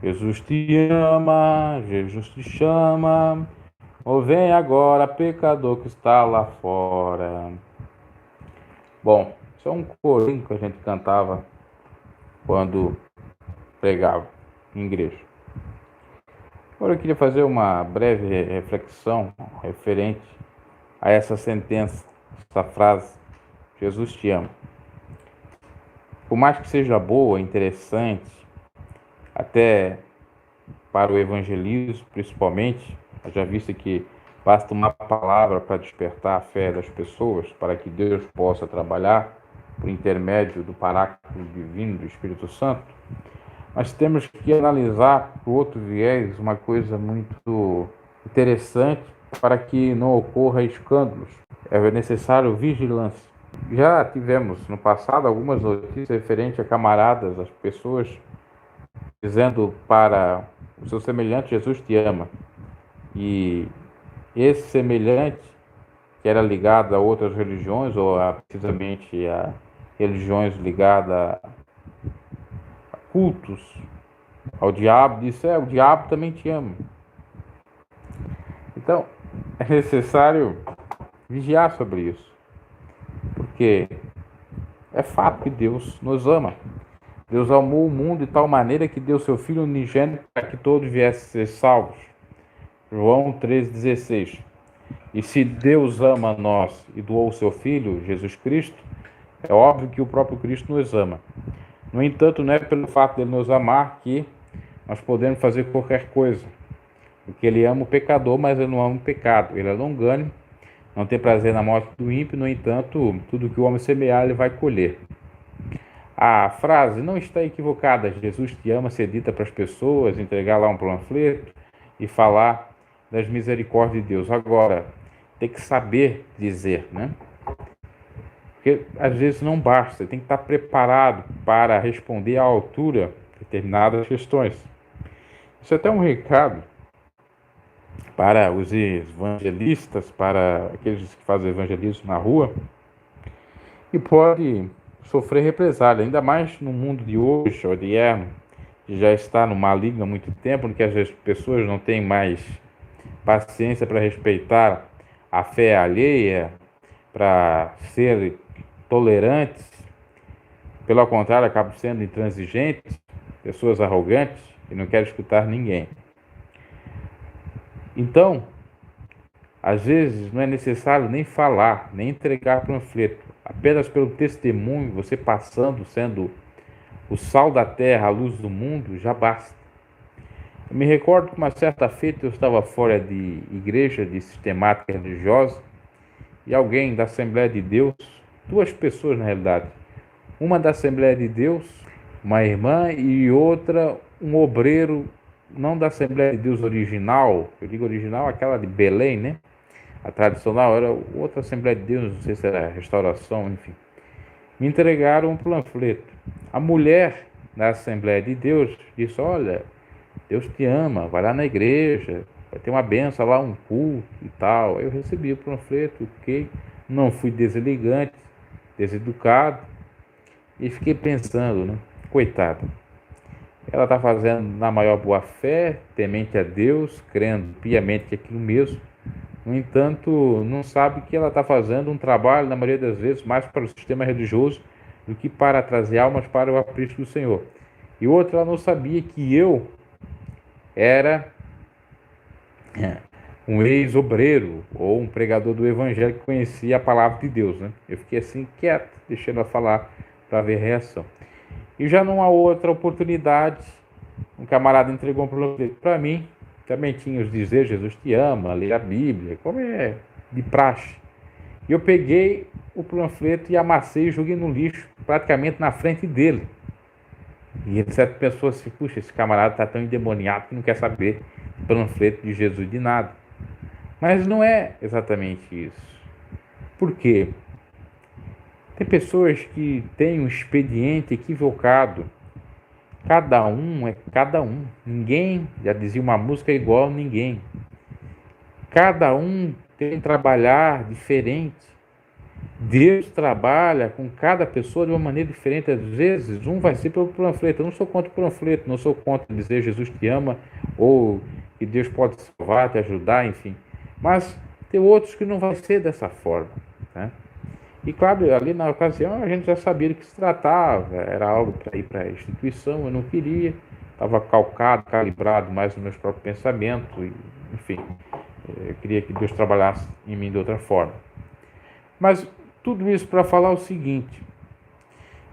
Jesus te ama, Jesus te chama. Ou vem agora, pecador que está lá fora. Bom, isso é um corinho que a gente cantava quando pregava em igreja. Agora eu queria fazer uma breve reflexão referente a essa sentença, essa frase: Jesus te ama. Por mais que seja boa, interessante, até para o evangelismo principalmente, já visto que basta uma palavra para despertar a fé das pessoas, para que Deus possa trabalhar por intermédio do Paráclito Divino do Espírito Santo, mas temos que analisar por outro viés uma coisa muito interessante para que não ocorra escândalos. É necessário vigilância. Já tivemos no passado algumas notícias referentes a camaradas, as pessoas dizendo para o seu semelhante: Jesus te ama. E esse semelhante, que era ligado a outras religiões, ou precisamente a religiões ligadas a cultos ao diabo, disse: o diabo também te ama. Então, é necessário vigiar sobre isso, porque é fato que Deus nos ama. Deus amou o mundo de tal maneira que deu seu Filho unigênito para que todos viessem a ser salvos. João 3,16. E se Deus ama a nós e doou o seu Filho, Jesus Cristo, é óbvio que o próprio Cristo nos ama. No entanto, não é pelo fato de ele nos amar que nós podemos fazer qualquer coisa. Porque ele ama o pecador, mas ele não ama o pecado. Ele é longânimo, não tem prazer na morte do ímpio, no entanto, tudo que o homem semear, ele vai colher. A frase não está equivocada: Jesus te ama, ser dita para as pessoas, entregar lá um panfleto e falar das misericórdias de Deus. Agora, tem que saber dizer, né? Porque às vezes não basta, você tem que estar preparado para responder à altura de determinadas questões. Isso é até um recado para os evangelistas, para aqueles que fazem evangelismo na rua, e pode sofrer represália, ainda mais no mundo de hoje, odierno, que já está no maligno há muito tempo, em que as pessoas não têm mais paciência para respeitar a fé alheia, para ser tolerantes, pelo contrário, acabam sendo intransigentes, pessoas arrogantes e não querem escutar ninguém. Então, às vezes não é necessário nem falar, nem entregar panfleto. Apenas pelo testemunho, você passando, sendo o sal da terra, a luz do mundo, já basta. Eu me recordo que uma certa feita eu estava fora de igreja, de sistemática religiosa, e alguém da Assembleia de Deus, duas pessoas na realidade, uma da Assembleia de Deus, uma irmã, e outra, um obreiro, não da Assembleia de Deus original, eu digo original, aquela de Belém, né? A tradicional era outra Assembleia de Deus, não sei se era restauração, enfim. Me entregaram um panfleto. A mulher da Assembleia de Deus disse: olha, Deus te ama, vai lá na igreja, vai ter uma benção lá, um culto e tal. Eu recebi o panfleto, fiquei, não fui deselegante, deseducado, e fiquei pensando, né? Coitada. Ela está fazendo na maior boa fé, temente a Deus, crendo piamente que é aquilo mesmo. No entanto, não sabe que ela está fazendo um trabalho, na maioria das vezes, mais para o sistema religioso do que para trazer almas para o aprisco do Senhor. E outra, ela não sabia que eu era um ex-obreiro ou um pregador do evangelho que conhecia a palavra de Deus, né? Eu fiquei assim quieto, deixando ela falar para ver a reação. E já numa outra oportunidade, um camarada entregou um panfleto para mim, também tinha os dizeres: Jesus te ama, ler a Bíblia, como é de praxe. E eu peguei o panfleto e amassei e joguei no lixo, praticamente na frente dele. E certa pessoa assim: puxa, esse camarada está tão endemoniado que não quer saber do panfleto de Jesus de nada. Mas não é exatamente isso. Por quê? Tem pessoas que têm um expediente equivocado. Cada um é cada um. Ninguém, já dizia uma música, é igual a ninguém. Cada um tem um trabalhar diferente. Deus trabalha com cada pessoa de uma maneira diferente. Às vezes, um vai ser pelo panfleto. Eu não sou contra o panfleto, não sou contra dizer Jesus te ama, ou que Deus pode te salvar, te ajudar, enfim. Mas tem outros que não vai ser dessa forma, né? E claro, ali na ocasião a gente já sabia do que se tratava, era algo para ir para a instituição, eu não queria, estava calcado, calibrado mais nos meus próprios pensamentos, enfim, eu queria que Deus trabalhasse em mim de outra forma. Mas tudo isso para falar o seguinte,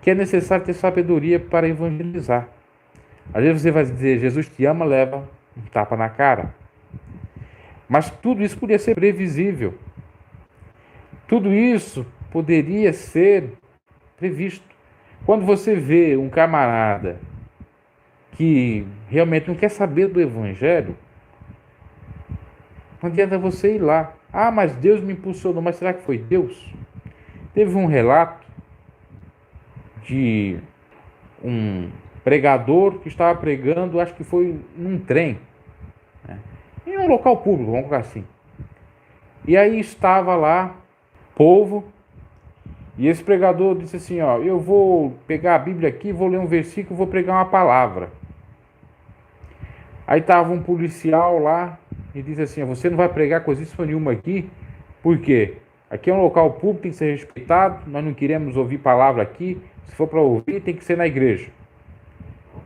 que é necessário ter sabedoria para evangelizar. Às vezes você vai dizer, Jesus te ama, leva um tapa na cara. Mas tudo isso podia ser previsível. Tudo isso poderia ser previsto. Quando você vê um camarada que realmente não quer saber do Evangelho, não adianta você ir lá. Ah, mas Deus me impulsionou. Mas será que foi Deus? Teve um relato de um pregador que estava pregando, acho que foi num trem, né? Em um local público, vamos colocar assim. E aí estava lá, povo, e esse pregador disse assim, ó, eu vou pegar a Bíblia aqui, vou ler um versículo, vou pregar uma palavra. Aí estava um policial lá e disse assim, você não vai pregar coisa nenhuma aqui, por quê? Aqui é um local público, tem que ser respeitado, nós não queremos ouvir palavra aqui, se for para ouvir tem que ser na igreja.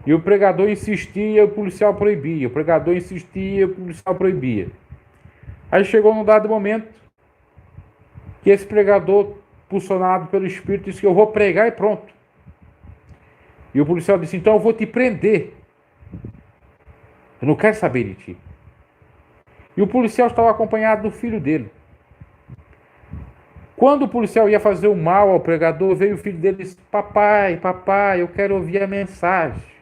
E o pregador insistia, o policial proibia, o pregador insistia, o policial proibia. Aí chegou num dado momento que esse pregador, impulsionado pelo Espírito, disse que eu vou pregar e pronto. E o policial disse, então eu vou te prender. Eu não quero saber de ti. E o policial estava acompanhado do filho dele. Quando o policial ia fazer o mal ao pregador, veio o filho dele e disse, papai, papai, eu quero ouvir a mensagem.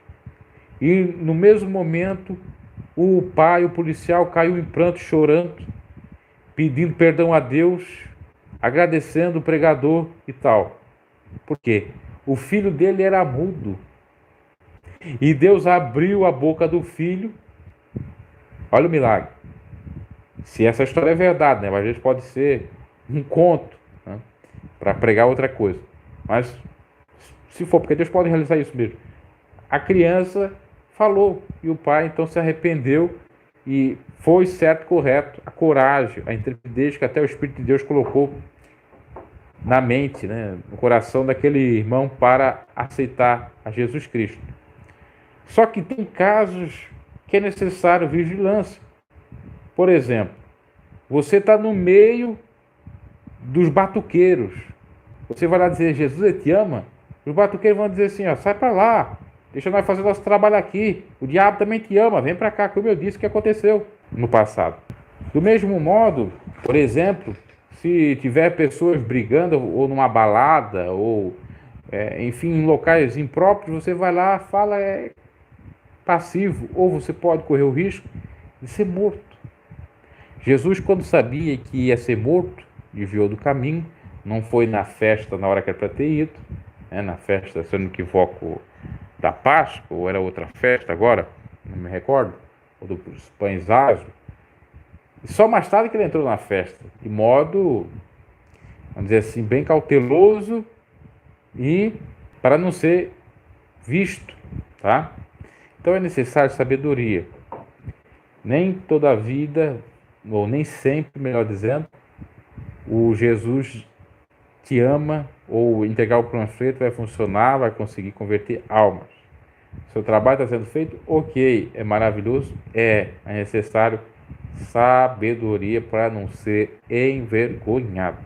E no mesmo momento, o pai, o policial, caiu em pranto, chorando, pedindo perdão a Deus, agradecendo o pregador e tal. Por quê? O filho dele era mudo. E Deus abriu a boca do filho. Olha o milagre. Se essa história é verdade, né? Mas às vezes pode ser um conto, né? Para pregar outra coisa. Mas se for, porque Deus pode realizar isso mesmo. A criança falou e o pai então se arrependeu e foi certo, correto, a coragem, a intrepidez que até o Espírito de Deus colocou na mente, né, no coração daquele irmão para aceitar a Jesus Cristo. Só que tem casos que é necessário vigilância. Por exemplo, você está no meio dos batuqueiros. Você vai lá dizer, Jesus te ama? Os batuqueiros vão dizer assim, ó, sai para lá, deixa nós fazer nosso trabalho aqui. O diabo também te ama, vem para cá, como eu disse que aconteceu no passado. Do mesmo modo, por exemplo, se tiver pessoas brigando ou numa balada ou enfim, em locais impróprios, você vai lá, fala passivo, ou você pode correr o risco de ser morto. Jesus, quando sabia que ia ser morto, desviou do caminho, não foi na festa na hora que era para ter ido, né, na festa, se eu não me equivoco, da Páscoa, ou era outra festa agora, não me recordo, ou dos pães asmos. E só mais tarde que ele entrou na festa, de modo, vamos dizer assim, bem cauteloso e para não ser visto, tá? Então é necessário sabedoria. Nem toda a vida, ou nem sempre, melhor dizendo, o Jesus te ama, ou entregar o panfleto vai funcionar, vai conseguir converter almas. Seu trabalho está sendo feito? Ok, é maravilhoso, é necessário sabedoria para não ser envergonhado.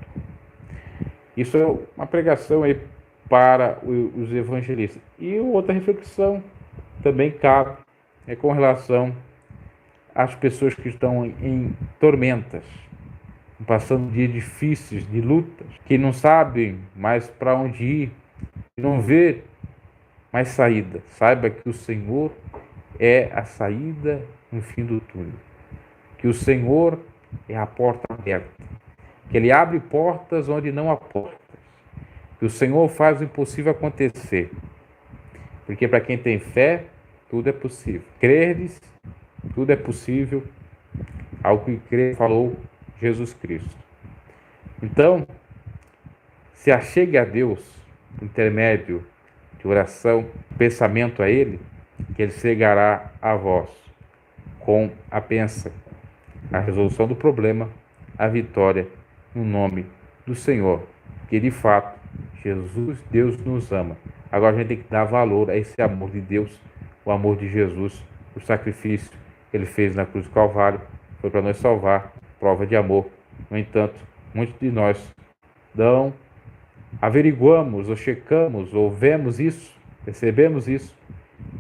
Isso é uma pregação aí para os evangelistas. E outra reflexão também cabe com relação às pessoas que estão em tormentas, passando dias difíceis, de lutas, que não sabem mais para onde ir, que não vê mais saída. Saiba que o Senhor é a saída no fim do túnel, que o Senhor é a porta aberta, que Ele abre portas onde não há portas, que o Senhor faz o impossível acontecer, porque para quem tem fé, tudo é possível. Creres, tudo é possível, ao que crê, falou Jesus Cristo. Então, se achegue a Deus, por intermédio de oração, pensamento a Ele, que Ele chegará a vós com a bênção, a resolução do problema, a vitória, no nome do Senhor, que de fato Jesus, Deus nos ama. Agora a gente tem que dar valor a esse amor de Deus, o amor de Jesus, o sacrifício que Ele fez na cruz do Calvário, foi para nos salvar, prova de amor. No entanto, muitos de nós não averiguamos, ou checamos, ou vemos isso, percebemos isso,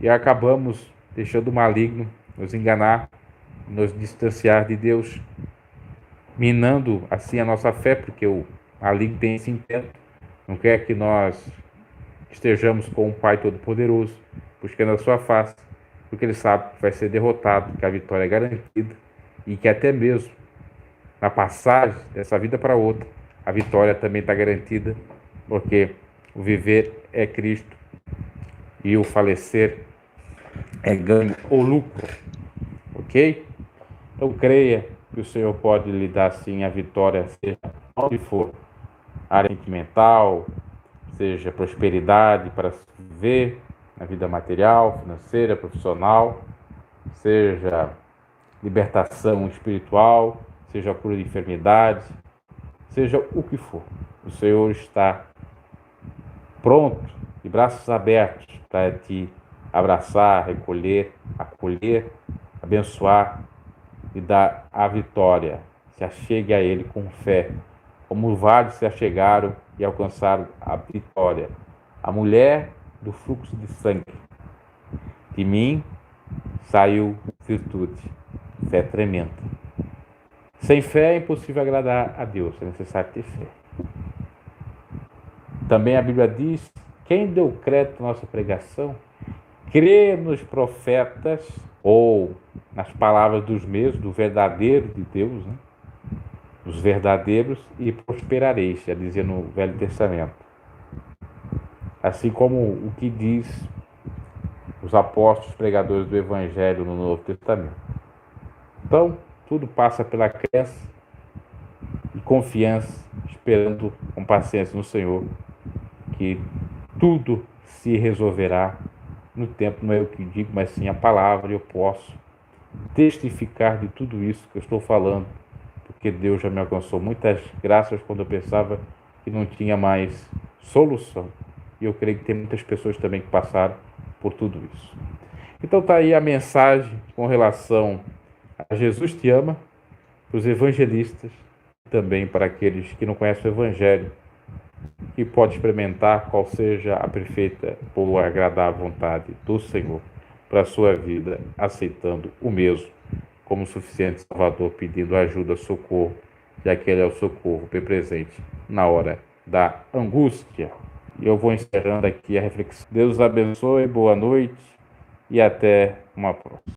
e acabamos deixando o maligno nos enganar, nos distanciar de Deus, minando assim a nossa fé, porque o maligno tem esse intento, não quer que nós estejamos com o Pai Todo-Poderoso, buscando a sua face, porque ele sabe que vai ser derrotado, que a vitória é garantida, e que até mesmo na passagem dessa vida para outra, a vitória também está garantida, porque o viver é Cristo e o falecer é ganho ou lucro, ok? Então creia que o Senhor pode lhe dar sim a vitória, seja onde for, área sentimental, seja prosperidade para viver na vida material, financeira, profissional, seja libertação espiritual, seja a cura de enfermidades, seja o que for. O Senhor está pronto, de braços abertos, para te abraçar, recolher, acolher, abençoar e dar a vitória. Se achegue a Ele com fé, como vários se achegaram e alcançaram a vitória. A mulher do fluxo de sangue. De mim saiu virtude, fé tremenda. Sem fé é impossível agradar a Deus, é necessário ter fé. Também a Bíblia diz, quem deu crédito à nossa pregação, crê nos profetas, ou nas palavras dos mesmos, do verdadeiro de Deus, né? Os verdadeiros, e prosperareis, já dizia no Velho Testamento. Assim como o que diz os apóstolos pregadores do Evangelho no Novo Testamento. Então, tudo passa pela crença e confiança, esperando com paciência no Senhor, que tudo se resolverá no tempo. Não é eu que digo, mas sim a palavra, e eu posso testificar de tudo isso que eu estou falando, porque Deus já me alcançou muitas graças quando eu pensava que não tinha mais solução. E eu creio que tem muitas pessoas também que passaram por tudo isso. Então está aí a mensagem com relação a Jesus te ama, para os evangelistas, também para aqueles que não conhecem o Evangelho, que pode experimentar qual seja a perfeita ou agradável vontade do Senhor para a sua vida, aceitando o mesmo como suficiente Salvador, pedindo ajuda, socorro, já que Ele é o socorro bem presente na hora da angústia. E eu vou encerrando aqui a reflexão. Deus abençoe, boa noite e até uma próxima.